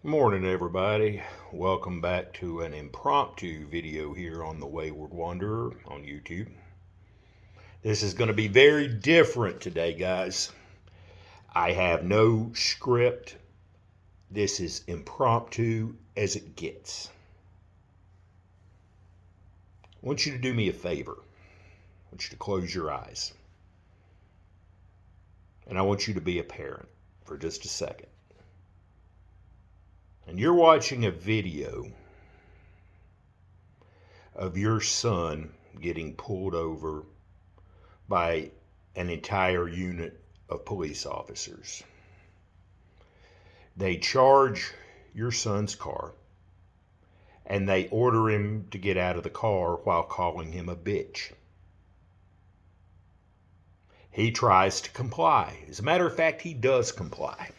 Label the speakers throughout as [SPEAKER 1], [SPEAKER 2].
[SPEAKER 1] Morning, everybody. Welcome back to an impromptu video here on The Wayward Wanderer on YouTube. This is going to be very different today, guys. I have no script. This is impromptu as it gets. I want you to do me a favor. I want you to close your eyes. And I want you to be a parent for just a second. And you're watching a video of your son getting pulled over by an entire unit of police officers. They charge your son's car and they order him to get out of the car while calling him a bitch. He tries to comply. As a matter of fact, he does comply.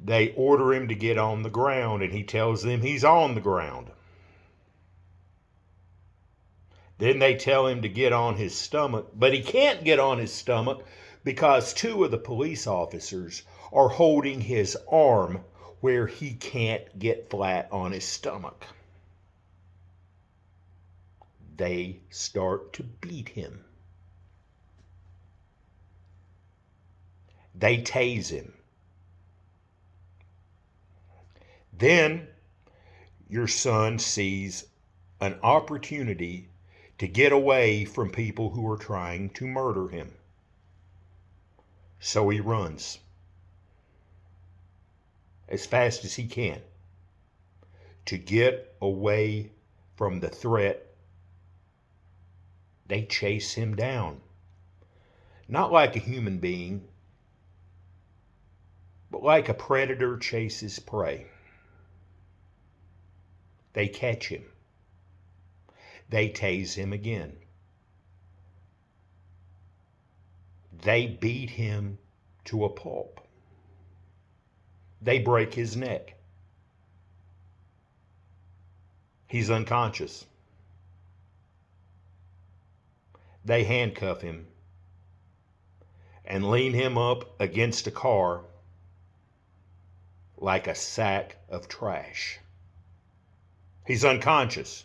[SPEAKER 1] They order him to get on the ground, and he tells them he's on the ground. Then they tell him to get on his stomach, but he can't get on his stomach because two of the police officers are holding his arm where he can't get flat on his stomach. They start to beat him. They tase him. Then your son sees an opportunity to get away from people who are trying to murder him. So he runs as fast as he can to get away from the threat. They chase him down. Not like a human being, but like a predator chases prey. They catch him. They tase him again. They beat him to a pulp. They break his neck. He's unconscious. They handcuff him and lean him up against a car like a sack of trash. He's unconscious.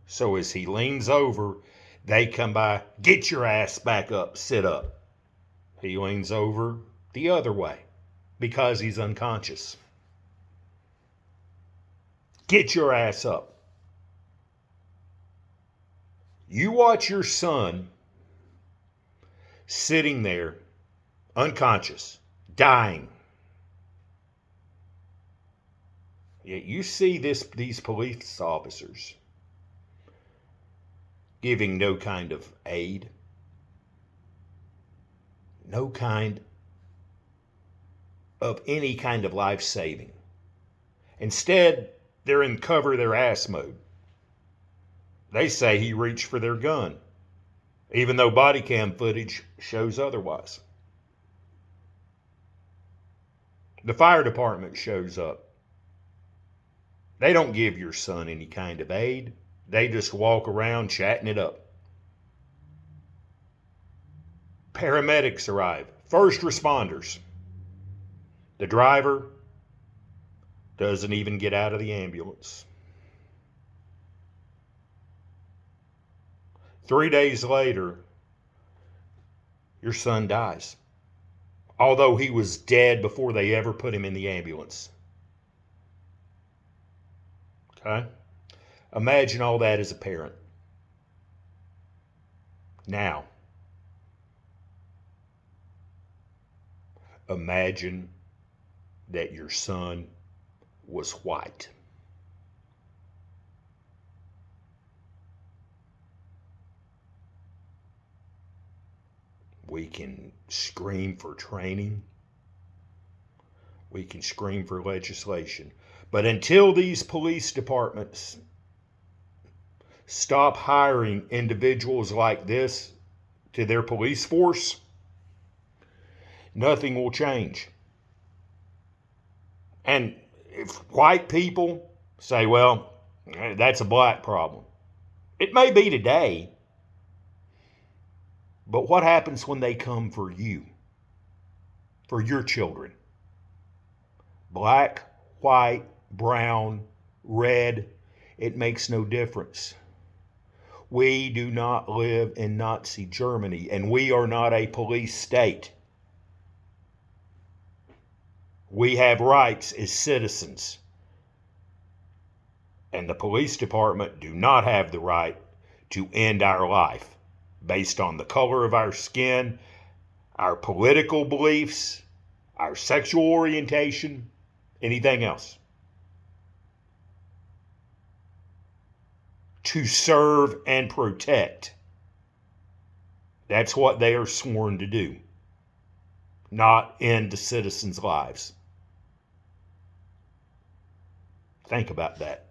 [SPEAKER 1] So as he leans over, they come by, get your ass back up, sit up. He leans over the other way because he's unconscious. Get your ass up. You watch your son sitting there, unconscious, dying. Yet you see these police officers giving no kind of aid, no kind of any kind of life saving. Instead, they're in cover their ass mode. They say he reached for their gun, even though body cam footage shows otherwise. The fire department shows up. They don't give your son any kind of aid. They just walk around chatting it up. Paramedics arrive. First responders. The driver doesn't even get out of the ambulance. 3 days later, your son dies. Although he was dead before they ever put him in the ambulance. Okay? Imagine all that as a parent. Now, imagine that your son was white. We can scream for training. We can scream for legislation. But until these police departments stop hiring individuals like this to their police force, nothing will change. And if white people say, well, that's a black problem, it may be today, but what happens when they come for you, for your children? Black, white, brown, red, it makes no difference. We do not live in Nazi Germany, and we are not a police state. We have rights as citizens. And the police department do not have the right to end our life based on the color of our skin, our political beliefs, our sexual orientation, anything else. To serve and protect. That's what they are sworn to do, not end the citizens' lives. Think about that.